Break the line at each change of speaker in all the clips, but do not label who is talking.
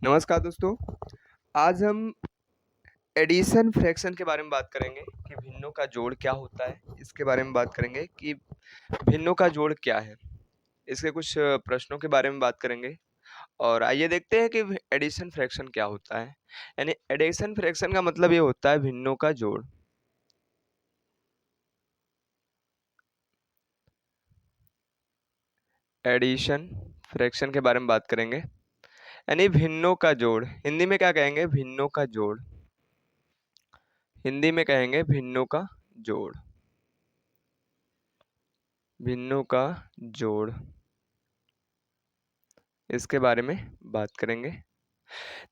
नमस्कार दोस्तों। आज हम एडिशन फ्रैक्शन के बारे में बात करेंगे कि भिन्नों का जोड़ क्या होता है। इसके बारे में बात करेंगे कि भिन्नों का जोड़ क्या है। इसके कुछ प्रश्नों के बारे में बात करेंगे और आइए देखते हैं कि एडिशन फ्रैक्शन क्या होता है। यानी एडिशन फ्रैक्शन का मतलब ये होता है भिन्नों का जोड़। एडिशन फ्रैक्शन के बारे में बात करेंगे यानी भिन्नों का जोड़। हिंदी में क्या कहेंगे? भिन्नों का जोड़। हिंदी में कहेंगे भिन्नों का जोड़। भिन्नों का जोड़, इसके बारे में बात करेंगे।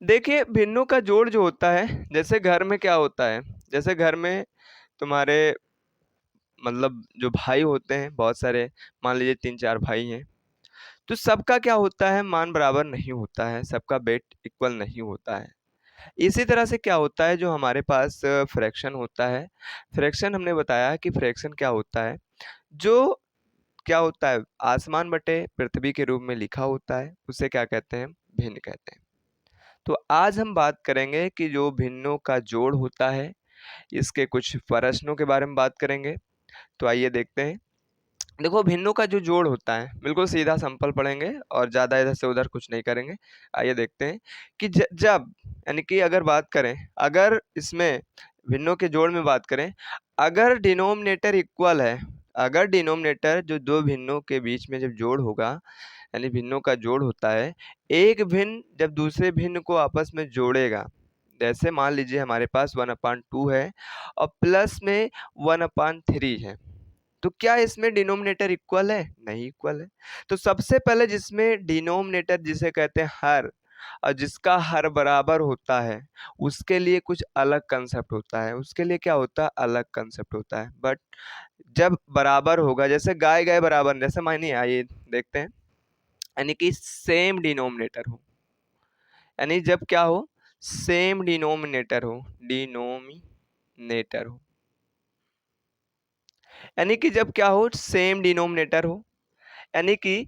देखिए, भिन्नों का जोड़ जो होता है, जैसे घर में क्या होता है, जैसे घर में तुम्हारे मतलब जो भाई होते हैं बहुत सारे, मान लीजिए 3-4 भाई हैं, तो सबका क्या होता है, मान बराबर नहीं होता है, सबका वेट इक्वल नहीं होता है। इसी तरह से क्या होता है, जो हमारे पास फ्रैक्शन होता है, फ्रैक्शन हमने बताया कि फ्रैक्शन क्या होता है, जो क्या होता है आसमान बटे पृथ्वी के रूप में लिखा होता है, उसे क्या कहते हैं? भिन्न कहते हैं। तो आज हम बात करेंगे कि जो भिन्नों का जोड़ होता है, इसके कुछ प्रश्नों के बारे में बात करेंगे। तो आइए देखते हैं। देखो, भिन्नों का जो जोड़ होता है, बिल्कुल सीधा सिंपल पढ़ेंगे और ज़्यादा इधर से उधर कुछ नहीं करेंगे। आइए देखते हैं कि जब यानी कि अगर बात करें, अगर इसमें भिन्नों के जोड़ में बात करें, अगर डिनोमिनेटर इक्वल है, अगर डिनोमिनेटर जो दो भिन्नों के बीच में जब जोड़ होगा, यानी भिन्नों का जोड़ होता है, एक भिन्न जब दूसरे भिन्न को आपस में जोड़ेगा, जैसे मान लीजिए हमारे पास 1/2 है और प्लस में 1/3 है, तो क्या इसमें डिनोमिनेटर इक्वल है? नहीं इक्वल है। तो सबसे पहले जिसमें डिनोमिनेटर जिसे कहते हैं हर, और जिसका हर बराबर होता है, उसके लिए कुछ अलग कंसेप्ट होता है, उसके लिए क्या होता है? अलग कंसेप्ट होता है। बट जब बराबर होगा, जैसे गाय गाय बराबर, जैसे मानिए आइए देखते हैं, यानी कि सेम डिनोमिनेटर हो, यानी जब क्या हो? सेम डिनोमिनेटर हो, डिनोमिनेटर हो, यानी कि जब क्या हो? सेम डिनोमिनेटर हो, यानी कि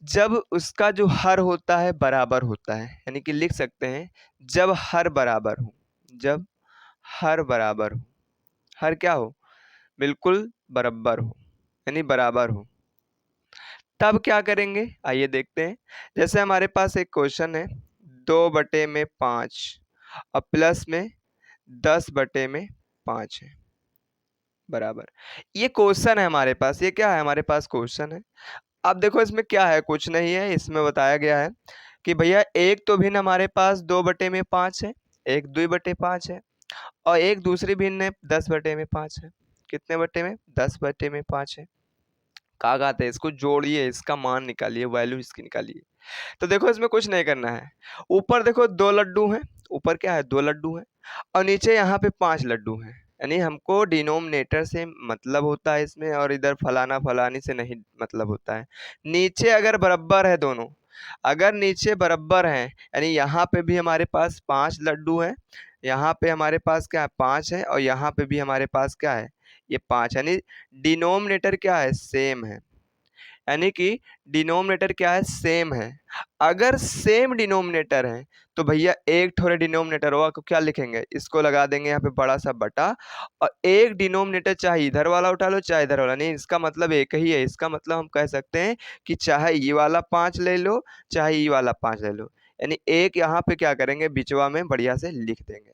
जब उसका जो हर होता है बराबर होता है, यानी कि लिख सकते हैं जब हर बराबर हो, जब हर बराबर हो, हर क्या हो? बिल्कुल बराबर हो, यानी बराबर हो, तब क्या करेंगे? आइए देखते हैं। जैसे हमारे पास एक क्वेश्चन है, 2/5 और प्लस में 10/5 है, बराबर। ये क्वेश्चन है हमारे पास, ये क्या है? हमारे पास क्वेश्चन है। अब देखो इसमें क्या है, कुछ नहीं है, इसमें बताया गया है कि भैया एक तो भिन्न हमारे पास 2/5 है, एक 2/5 है, और एक दूसरी भिन्न है 10/5 है। कितने बटे में? 10/5 है। कहा कहते हैं इसको जोड़िए, इसका मान निकालिए, वैल्यू इसकी निकालिए। तो देखो इसमें कुछ नहीं करना है। ऊपर देखो 2 लड्डू हैं, ऊपर क्या है? 2 लड्डू हैं, और नीचे यहाँ पे 5 लड्डू हैं। यानी हमको डिनोमिनेटर से मतलब होता है इसमें, और इधर फलाना फलानी से नहीं मतलब होता है। नीचे अगर बराबर है दोनों, अगर नीचे बराबर हैं, यानी यहाँ पे भी हमारे पास 5 लड्डू हैं, यहाँ पे हमारे पास क्या है? 5 है, और यहाँ पे भी हमारे पास क्या है? ये 5, यानी डिनोमिनेटर क्या है? सेम है। यानी कि डिनोमिनेटर क्या है? सेम है। अगर सेम डिनोमिनेटर है तो भैया एक थोड़े डिनोमिनेटर होगा, तो क्या लिखेंगे? इसको लगा देंगे यहाँ पे बड़ा सा बटा, और एक डिनोमिनेटर चाहे इधर वाला उठा लो चाहे इधर वाला, नहीं इसका मतलब एक ही है। इसका मतलब हम कह सकते हैं कि चाहे ये वाला 5 ले लो चाहे ये वाला 5 ले लो, यानी एक यहाँ पे क्या करेंगे? बिचवा में बढ़िया से लिख देंगे।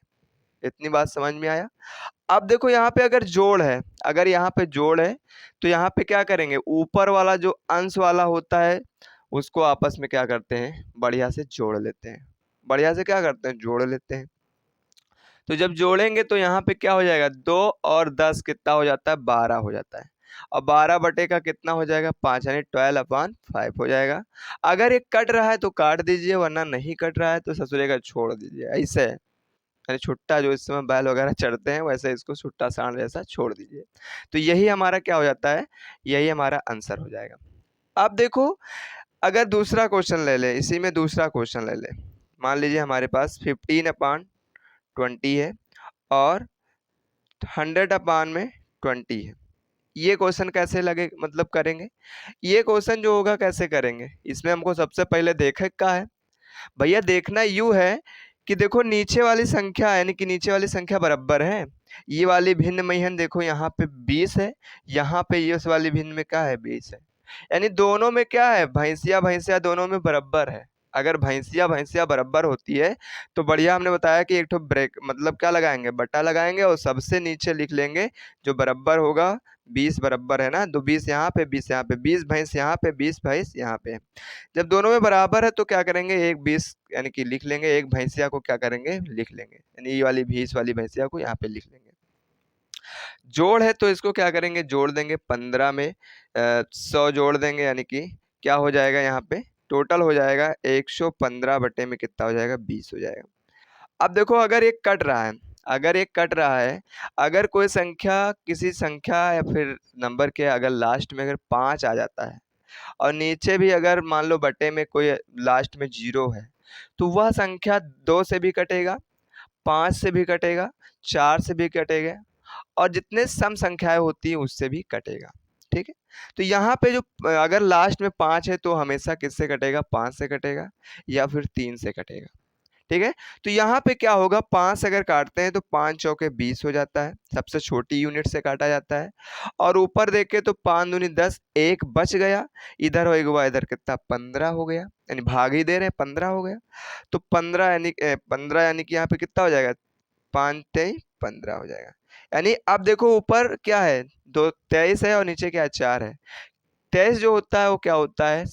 इतनी बात समझ में आया? अब देखो यहाँ पे अगर जोड़ है, अगर यहाँ पे जोड़ है, तो यहाँ पे क्या करेंगे? ऊपर वाला जो अंश वाला होता है, उसको आपस में क्या करते हैं? बढ़िया से जोड़ लेते हैं। बढ़िया से क्या करते हैं? जोड़ लेते हैं। तो जब जोड़ेंगे तो यहाँ पे क्या हो जाएगा? 2 और 10 कितना हो जाता है? 12 हो जाता है। और 12 बटे का कितना हो जाएगा? 5, यानी 12/5 हो जाएगा। अगर ये कट रहा है तो काट दीजिए, वरना नहीं कट रहा है तो ससुरे का छोड़ दीजिए। ऐसे है, यानी छुट्टा जो इस समय बैल वगैरह चढ़ते हैं, वैसे इसको छुट्टा सांड जैसा छोड़ दीजिए। तो यही हमारा क्या हो जाता है? यही हमारा आंसर हो जाएगा। अब देखो, अगर दूसरा क्वेश्चन ले ले, इसी में दूसरा क्वेश्चन ले ले। मान लीजिए हमारे पास 15/20 है और 100/20 है। ये क्वेश्चन कैसे लगे मतलब करेंगे? ये क्वेश्चन जो होगा कैसे करेंगे? इसमें हमको सबसे पहले देखे का है, भैया देखना यूं है कि देखो नीचे वाली संख्या यानी कि नीचे वाली संख्या बराबर है, ये वाली भिन्न में देखो यहाँ पे 20 है, यहाँ पे ये उस वाली भिन्न में क्या है 20 है, यानी दोनों में क्या है भैंसिया भैंसिया दोनों में बराबर है। अगर भैंसिया भैंसिया बराबर होती है तो बढ़िया, हमने बताया कि एक तो ब्रेक मतलब क्या लगाएंगे, बटा लगाएंगे और सबसे नीचे लिख लेंगे जो बराबर होगा, 20 बराबर है ना, तो 20 यहाँ पे 20 यहाँ पे, 20 भैंस यहाँ पे 20 भैंस यहाँ पे। जब दोनों में बराबर है तो क्या करेंगे, एक 20 यानी कि लिख लेंगे, एक भैंसिया को क्या करेंगे लिख लेंगे, यानी ये वाली 20 वाली भैंसिया को यहाँ पे लिख लेंगे। जोड़ है तो इसको क्या करेंगे, जोड़ देंगे 15 में 100 जोड़ देंगे, यानी कि क्या हो जाएगा यहाँ पे टोटल हो जाएगा 115 बटे में कितना हो जाएगा 20 हो जाएगा। अब देखो अगर एक कट रहा है, अगर एक कट रहा है, अगर कोई संख्या किसी संख्या या फिर नंबर के अगर लास्ट में अगर 5 आ जाता है और नीचे भी अगर मान लो बटे में कोई लास्ट में 0 है, तो वह संख्या 2 से भी कटेगा, 5 से भी कटेगा, 4 से भी कटेगा और जितने सम संख्याएं होती हैं उससे भी कटेगा। ठीक है, तो यहाँ पे जो अगर लास्ट में 5 है तो हमेशा किससे कटेगा, 5 से कटेगा या फिर 3 से कटेगा। ठीक है, तो यहाँ पे क्या होगा, 5 अगर काटते हैं तो 5 चौके 20 हो जाता है, सबसे छोटी यूनिट से काटा जाता है। और ऊपर देखे तो 5 दूनी 10, एक बच गया, इधर हो हुआ इधर कितना 15 हो गया, यानी भाग ही दे रहे हैं 15 हो गया। तो 15 यानी 15 यानी कि यहाँ पे कितना हो जाएगा, 5 तेई 15 हो जाएगा। यानी अब देखो ऊपर क्या है, 23 है और नीचे क्या है 4 है। 23 जो होता है वो क्या होता है,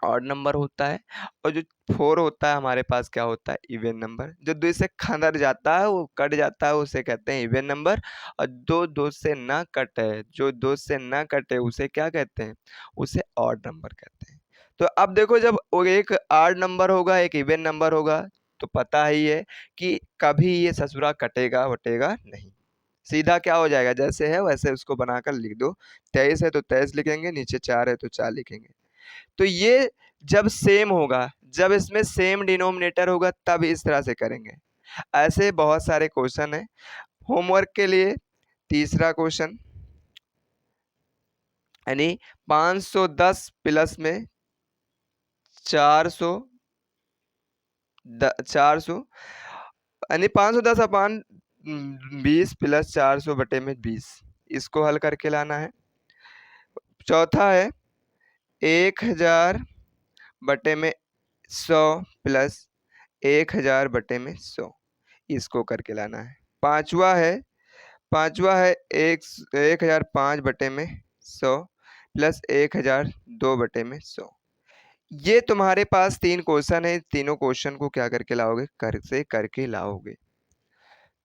ऑड नंबर होता है, और जो 4 होता है हमारे पास क्या होता है, इवन नंबर। जो 2 से खंडर जाता है वो कट जाता है उसे कहते हैं इवन नंबर, और जो 2 से ना कटे, जो 2 से ना कटे उसे क्या कहते हैं, उसे ऑड नंबर कहते हैं। तो अब देखो जब वो एक ऑड नंबर होगा एक इवन नंबर होगा तो पता ही है कि कभी ये ससुरा कटेगा वटेगा नहीं, सीधा क्या हो जाएगा जैसे है वैसे उसको बनाकर लिख दो। 23 है तो 23 लिखेंगे, नीचे 4 है तो 4 लिखेंगे। तो ये जब सेम होगा, जब इसमें सेम डिनोमिनेटर होगा तब इस तरह से करेंगे। ऐसे बहुत सारे क्वेश्चन है। होमवर्क के लिए तीसरा क्वेश्चन, यानी 510 प्लस में 400 400 यानी 510 अपान 20 प्लस 400 बटे में 20, इसको हल करके लाना है। चौथा है 1000 बटे में 100 प्लस 1000 बटे में 100, इसको करके लाना है। पांचवा है 1005 बटे में 100 प्लस 1002 बटे में 100। ये तुम्हारे पास 3 क्वेश्चन है, तीनों क्वेश्चन को क्या करके लाओगे, कर से करके लाओगे।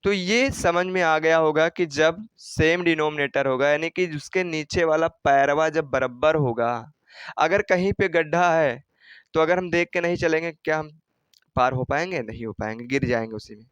तो ये समझ में आ गया होगा कि जब सेम डिनोमिनेटर होगा यानी कि उसके नीचे वाला पैरवा जब बराबर होगा, अगर कहीं पे गड्ढा है तो अगर हम देख के नहीं चलेंगे क्या हम पार हो पाएंगे, नहीं हो पाएंगे, गिर जाएंगे उसी में।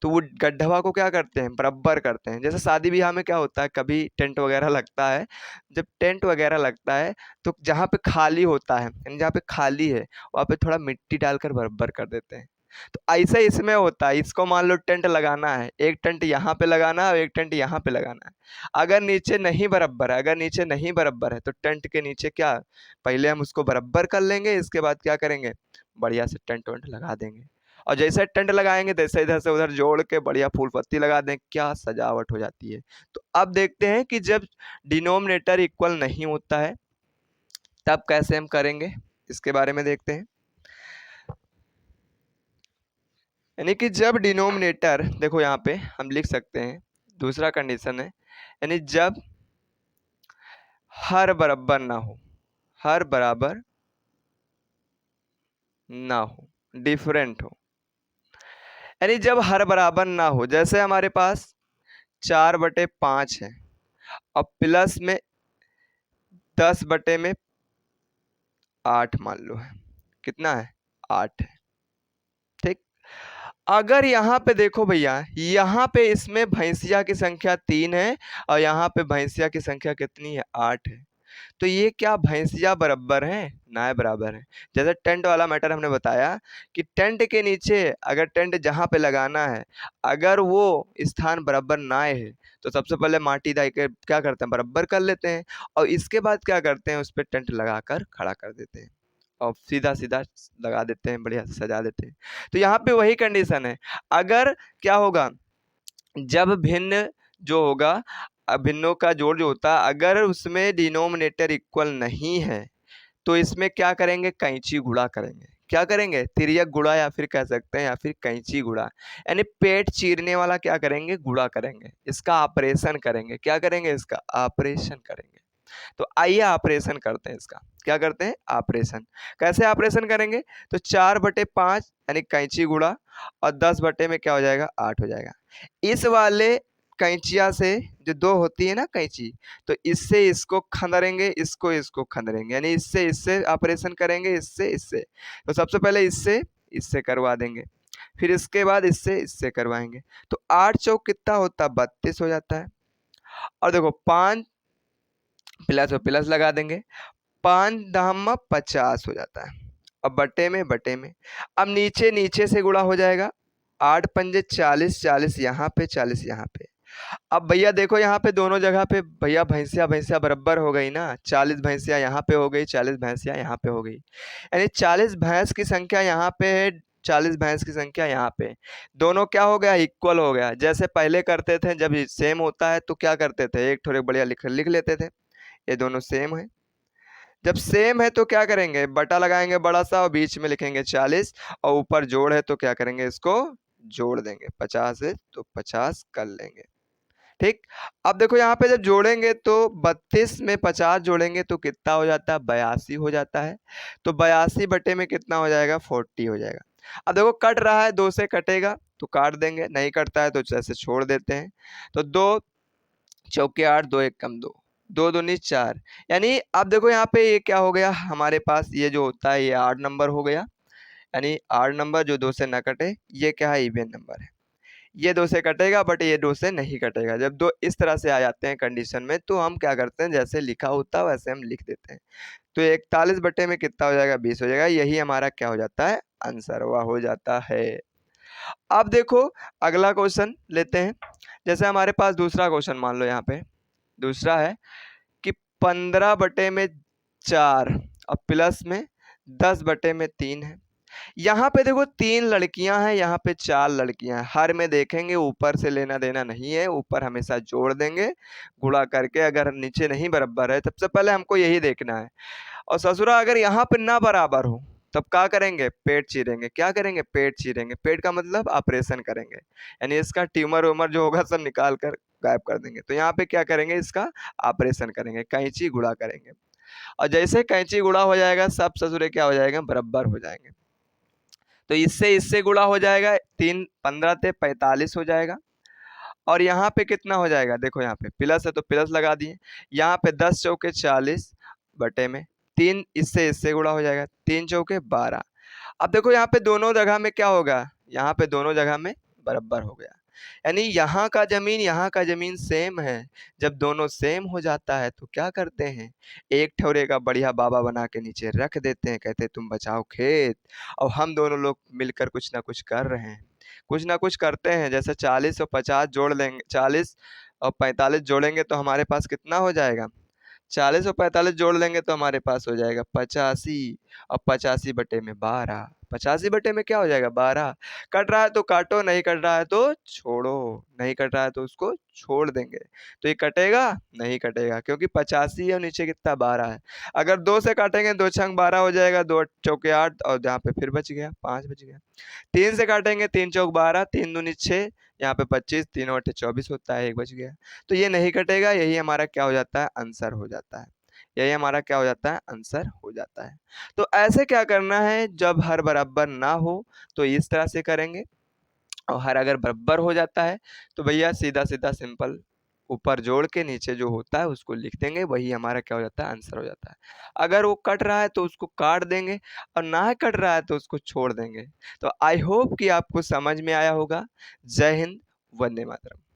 तो वो गड्ढवा को क्या करते हैं, बराबर करते हैं। जैसे शादी ब्याह में क्या होता है, कभी टेंट वगैरह लगता है, जब टेंट वगैरह लगता है तो जहाँ पे खाली होता है यानी जहाँ पे खाली है वहाँ पे थोड़ा मिट्टी डालकर बराबर कर देते हैं। तो ऐसा इसमें होता है, इसको मान लो टेंट लगाना है, एक टेंट यहाँ पे लगाना है और एक टेंट यहाँ पे लगाना है। अगर नीचे नहीं बराबर है, अगर नीचे नहीं बराबर है तो टेंट के नीचे क्या, पहले हम उसको बराबर कर लेंगे, इसके बाद क्या करेंगे बढ़िया से टेंट वेंट लगा देंगे। और जैसे टेंट लगाएंगे तैसे इधर से उधर जोड़ के बढ़िया फूल पत्ती लगा दें, क्या सजावट हो जाती है। तो अब देखते हैं कि जब डिनोमिनेटर इक्वल नहीं होता है तब कैसे हम करेंगे, इसके बारे में देखते हैं। यानी कि जब डिनोमिनेटर, देखो यहाँ पे हम लिख सकते हैं दूसरा कंडीशन है, यानी जब हर बराबर ना हो, हर बराबर ना हो, डिफरेंट हो, यानी जब हर बराबर ना हो, जैसे हमारे पास 4/5 है और प्लस में 10/8 मान लो है, कितना है 8 है। ठीक, अगर यहाँ पे देखो भैया, यहाँ पे इसमें भैंसिया की संख्या 3 है और यहाँ पे भैंसिया की संख्या कितनी है 8 है, तो ये क्या भैंसिया बराबर है, ना बराबर है। जैसे टेंट वाला मैटर हमने बताया कि टेंट के नीचे अगर टेंट जहाँ पे लगाना है अगर वो स्थान बराबर ना है तो सबसे पहले माटी दाई के क्या करते हैं बराबर कर लेते हैं और इसके बाद क्या करते हैं उस पर टेंट लगाकर खड़ा कर देते हैं। और सीधा सीधा लगा देते हैं, बढ़िया से सजा देते हैं। तो यहाँ पे वही कंडीशन है, अगर क्या होगा, जब भिन्न जो होगा, भिन्नों का जोड़ जो होता है, अगर उसमें डिनोमिनेटर इक्वल नहीं है तो इसमें क्या करेंगे, कैंची गुणा करेंगे। क्या करेंगे, तिर्यक गुणा, या फिर कह सकते हैं, या फिर कैंची गुणा, यानी पेट चीरने वाला क्या करेंगे, गुणा करेंगे, इसका ऑपरेशन करेंगे। क्या करेंगे, इसका ऑपरेशन करेंगे। तो आइए ऑपरेशन करते हैं इसका। क्या करते हैं, ऑपरेशन। कैसे ऑपरेशन करेंगे, तो 4/5 यानी कैंची गुणा, और 10 में क्या हो जाएगा, 8 हो जाएगा। इस वाले कैंचिया से जो दो होती है ना कैंची, तो इससे इसको खंदरेंगे, इसको इसको खंदरेंगे, यानी इससे इससे ऑपरेशन करेंगे, इससे इससे। तो सबसे पहले इससे इससे करवा देंगे, फिर इसके बाद इससे इससे करवाएंगे। तो 8 चौक कितना होता है, 32 हो जाता है। और देखो 5 प्लस और प्लस लगा देंगे, 5 दहम 50 हो जाता है। अब बटे में अब नीचे नीचे से गुणा हो जाएगा, 8 पंजे 40, 40 यहाँ पे, 40 यहाँ पे। अब भैया देखो यहाँ पे दोनों जगह पे भैया भैंसिया भैंसिया बराबर हो गई ना, 40 भैंसिया यहाँ पे हो गई, 40 भैंसिया यहाँ पे हो गई, यानी 40 भैंस की संख्या यहाँ पे है, 40 भैंस की संख्या यहाँ पे, दोनों क्या हो गया, इक्वल हो गया। जैसे पहले करते थे, जब सेम होता है तो क्या करते थे, एक थोड़े बढ़िया लिख लेते थे, ये दोनों सेम है। जब सेम है तो क्या करेंगे, बटा लगाएंगे बड़ा सा, और बीच में लिखेंगे 40, और ऊपर जोड़ है तो क्या करेंगे, इसको जोड़ देंगे, 50 है तो 50 कर लेंगे। ठीक। अब देखो यहाँ पे जब जोड़ेंगे तो 32 में 50 जोड़ेंगे तो कितना हो जाता है, 82 हो जाता है। तो 82 बटे में कितना हो जाएगा, 40 हो जाएगा। अब देखो कट रहा है, 2 से कटेगा तो काट देंगे, नहीं कटता है तो जैसे छोड़ देते हैं। तो 2 चौके 8, 2 1 कम 2, 2 दूनी 4, यानी अब देखो यहाँ पे ये क्या हो गया हमारे पास, ये जो होता है ये 8 नंबर हो गया, यानी 8 नंबर जो 2 से न कटे, ये क्या है, इवन नंबर है। ये 2 से कटेगा बट ये 2 से नहीं कटेगा। जब दो इस तरह से आ जाते हैं कंडीशन में, तो हम क्या करते हैं, जैसे लिखा होता है वैसे हम लिख देते हैं। तो 41 बटे में कितना हो जाएगा, 20 हो जाएगा। यही हमारा क्या हो जाता है, आंसर वह हो जाता है। अब देखो अगला क्वेश्चन लेते हैं। जैसे हमारे पास दूसरा क्वेश्चन मान लो, यहाँ पे दूसरा है कि 15 बटे में 4 और प्लस में 10 बटे में 3 है। यहाँ पे देखो 3 लड़कियां हैं, यहाँ पे 4 लड़कियां हैं। हर में देखेंगे ऊपर से लेना देना नहीं है, ऊपर हमेशा जोड़ देंगे गुणा करके। अगर नीचे नहीं बराबर है, सबसे पहले हमको यही देखना है। और ससुरा अगर यहाँ पे ना बराबर हो तब क्या करेंगे, पेट चीरेंगे। क्या करेंगे, पेट चीरेंगे। पेट का मतलब ऑपरेशन करेंगे, यानी इसका ट्यूमर वूमर जो होगा सब निकाल कर गायब कर देंगे। तो यहाँ पे क्या करेंगे, इसका ऑपरेशन करेंगे, कैंची गुणा करेंगे। और जैसे कैंची गुणा हो जाएगा, सब ससुरे क्या हो जाएगा, बराबर हो जाएंगे। तो इससे इससे गुणा हो जाएगा, 3 15 से 45 हो जाएगा। और यहाँ पे कितना हो जाएगा, देखो यहाँ पे प्लस है तो प्लस लगा दिए। यहाँ पे 10 चौके 40 बटे में 3, इससे इससे गुणा हो जाएगा, 3 चौके 12। अब देखो यहाँ पे दोनों जगह में क्या होगा, यहाँ पे दोनों जगह में बराबर हो गया, यानी यहाँ का जमीन सेम है। जब दोनों सेम हो जाता है तो क्या करते हैं, एक ठौरे का बढ़िया बाबा बना के नीचे रख देते हैं, कहते हैं तुम बचाओ खेत। और हम दोनों लोग मिलकर कुछ ना कुछ कर रहे हैं, कुछ ना कुछ करते हैं। जैसे 40 और 50 जोड़ लेंगे, 40 और 45 जोड़ेंगे तो हमारे पास कितना हो जाएगा, 40 और 45 जोड़ लेंगे तो हमारे पास हो जाएगा 85। और 85 बटे में 12, 85 बटे में क्या हो जाएगा, 12। कट रहा है तो काटो, नहीं कट रहा है तो छोड़ो, नहीं कट रहा है तो उसको छोड़ देंगे। तो ये कटेगा, नहीं कटेगा, क्योंकि 85 है और नीचे कितना 12 है। अगर 2 से काटेंगे, 2 छंग 12 हो जाएगा, 2 चौके 8, और जहाँ पे फिर बच गया 5 बच गया। 3 से काटेंगे, 3 चौक 12, 3 दूनी 6, यहाँ पे 25, 3 और 24 होता है, 1 बच गया। तो ये नहीं कटेगा, यही हमारा क्या हो जाता है, आंसर हो जाता है। यही हमारा क्या हो जाता है, आंसर हो जाता है। तो ऐसे क्या करना है, जब हर बराबर ना हो तो इस तरह से करेंगे, और हर अगर बराबर हो जाता है तो भैया सीधा सीधा सिंपल ऊपर जोड़ के नीचे जो होता है उसको लिख देंगे, वही हमारा क्या हो जाता है, आंसर हो जाता है। अगर वो कट रहा है तो उसको काट देंगे, और ना कट रहा है तो उसको छोड़ देंगे। तो आई होप कि आपको समझ में आया होगा। जय हिंद, वंदे मातरम।